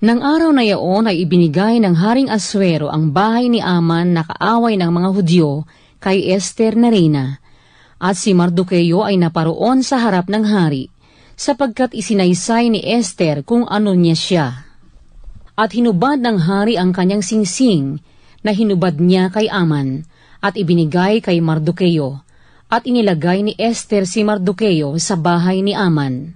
Nang araw na iyon ay ibinigay ng Haring Aswero ang bahay ni Aman na kaaway ng mga Hudyo kay Esther na reyna, at si Mardoqueo ay naparoon sa harap ng hari, sapagkat isinaysay ni Esther kung ano niya siya. At hinubad ng hari ang kanyang singsing na hinubad niya kay Aman, at ibinigay kay Mardoqueo, at inilagay ni Esther si Mardoqueo sa bahay ni Aman.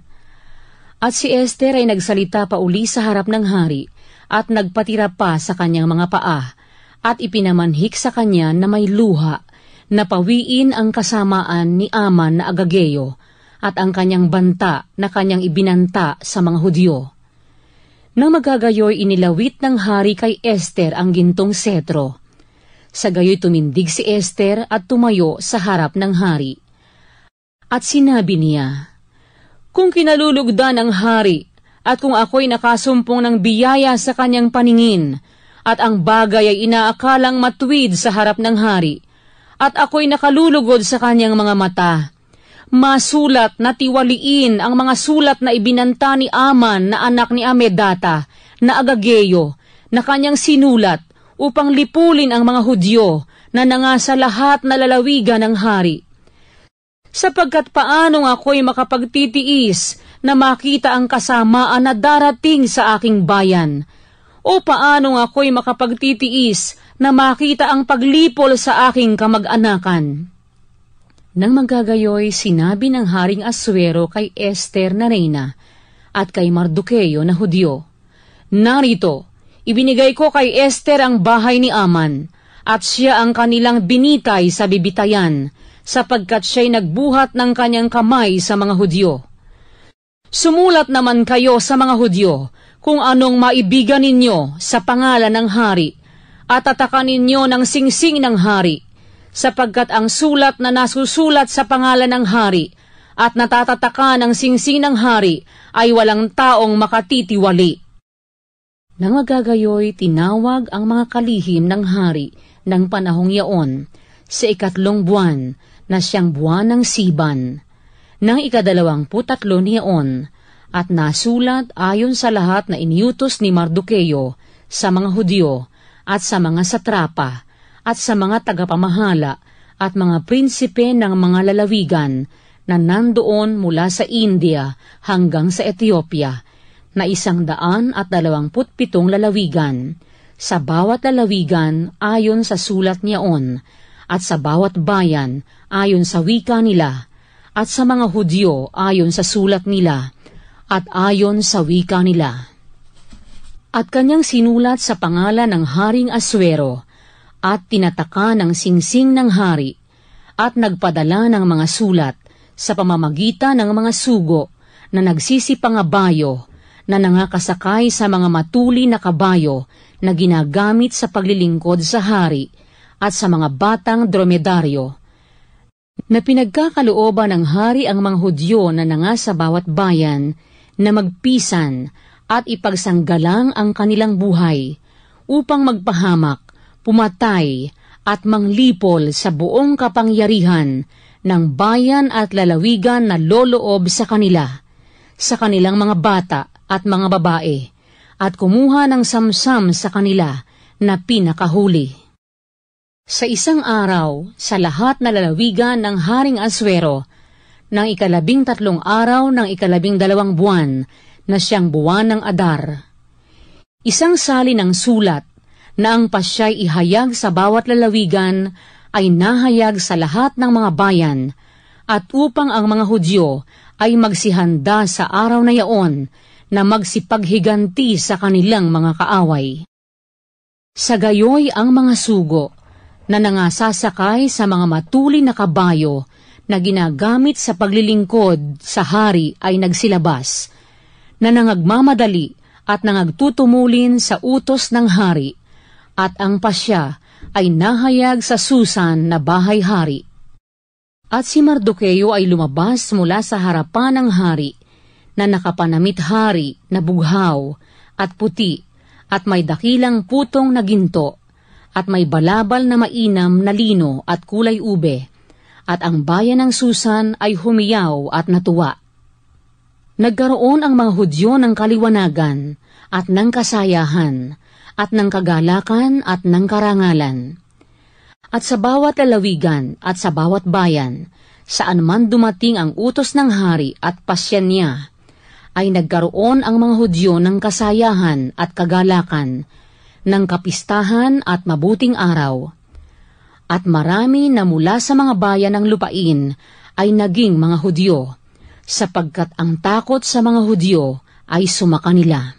At si Esther ay nagsalita pa uli sa harap ng hari, at nagpatira pa sa kanyang mga paa, at ipinamanhik sa kanya na may luha, na pawiin ang kasamaan ni Aman na Agageo, at ang kanyang banta na kanyang ibinanta sa mga Hudyo. Nang magagayoy inilawit ng hari kay Esther ang gintong setro. Sa gayoy tumindig si Esther at tumayo sa harap ng hari. At sinabi niya, "Kung kinalulugdan ng hari, at kung ako'y nakasumpong ng biyaya sa kanyang paningin, at ang bagay ay inaakalang matuwid sa harap ng hari, at ako'y nakalulugod sa kanyang mga mata, masulat na tiwaliin ang mga sulat na ibinanta ni Aman na anak ni Amedata, na Agageo, na kanyang sinulat upang lipulin ang mga Hudyo na nangasa lahat na lalawigan ng hari. Sapagkat paanong ako'y makapagtitiis na makita ang kasamaan na darating sa aking bayan? O paanong ako'y makapagtitiis na makita ang paglipol sa aking kamag-anakan?" Nang magagayoy, sinabi ng Haring Aswero kay Esther na reyna at kay Mardoqueo na Hudyo, "Narito, ibinigay ko kay Esther ang bahay ni Aman, at siya ang kanilang binitay sa bibitayan, sapagkat siya'y nagbuhat ng kanyang kamay sa mga Hudyo. Sumulat naman kayo sa mga Hudyo kung anong maibigan ninyo sa pangalan ng hari, at tatakan ninyo ng singsing ng hari, sapagkat ang sulat na nasusulat sa pangalan ng hari at natatataka ng singsing ng hari ay walang taong makatitiwali." Nang magagayoy, tinawag ang mga kalihim ng hari ng panahong yaon sa 3 buwan na siyang buwan ng Siban, ng 23 niyaon, at nasulat ayon sa lahat na iniutos ni Mardoqueo sa mga Hudyo at sa mga satrapa at sa mga tagapamahala at mga prinsipe ng mga lalawigan na nandoon mula sa India hanggang sa Ethiopia, na 127 lalawigan, sa bawat lalawigan ayon sa sulat niyaon, at sa bawat bayan ayon sa wika nila, at sa mga Hudyo ayon sa sulat nila, at ayon sa wika nila. At kanyang sinulat sa pangalan ng Haring Aswero, at tinataka ng singsing ng hari, at nagpadala ng mga sulat sa pamamagitan ng mga sugo na nagsisipangabayo, na nangakasakay sa mga matuli na kabayo na ginagamit sa paglilingkod sa hari, at sa mga batang dromedaryo, na pinagkakalooban ng hari ang mga Hudyo na nangasa bawat bayan, na magpisan at ipagsanggalang ang kanilang buhay, upang magpahamak, pumatay, at manglipol sa buong kapangyarihan ng bayan at lalawigan na loloob sa kanila, sa kanilang mga bata at mga babae, at kumuha ng samsam sa kanila na pinakahuli. Sa isang araw, sa lahat na lalawigan ng Haring Aswero, ng 13 araw ng 12 buwan, na siyang buwan ng Adar, isang sali ng sulat na ang pasya'y ihayag sa bawat lalawigan ay nahayag sa lahat ng mga bayan, at upang ang mga Hudyo ay magsihanda sa araw na yaon na magsipaghiganti sa kanilang mga kaaway. Sa gayoy ang mga sugo na nangasasakay sa mga matuli na kabayo na ginagamit sa paglilingkod sa hari ay nagsilabas, na nangagmamadali at nangagtutumulin sa utos ng hari, at ang pasya ay nahayag sa Susan na bahay-hari. At si Mardoqueo ay lumabas mula sa harapan ng hari, na nakapanamit hari na bughaw at puti, at may dakilang putong na ginto, at may balabal na mainam na lino at kulay ube, at ang bayan ng Susan ay humiyaw at natuwa. Nagkaroon ang mga Hudyo ng kaliwanagan at ng kasayahan at ng kagalakan at ng karangalan. At sa bawat lalawigan at sa bawat bayan, saan man dumating ang utos ng hari at pasyan niya, ay nagkaroon ang mga Hudyo ng kasayahan at kagalakan, ng kapistahan at mabuting araw. At marami na mula sa mga bayan ng lupain ay naging mga Hudyo, sapagkat ang takot sa mga Hudyo ay sumakanila.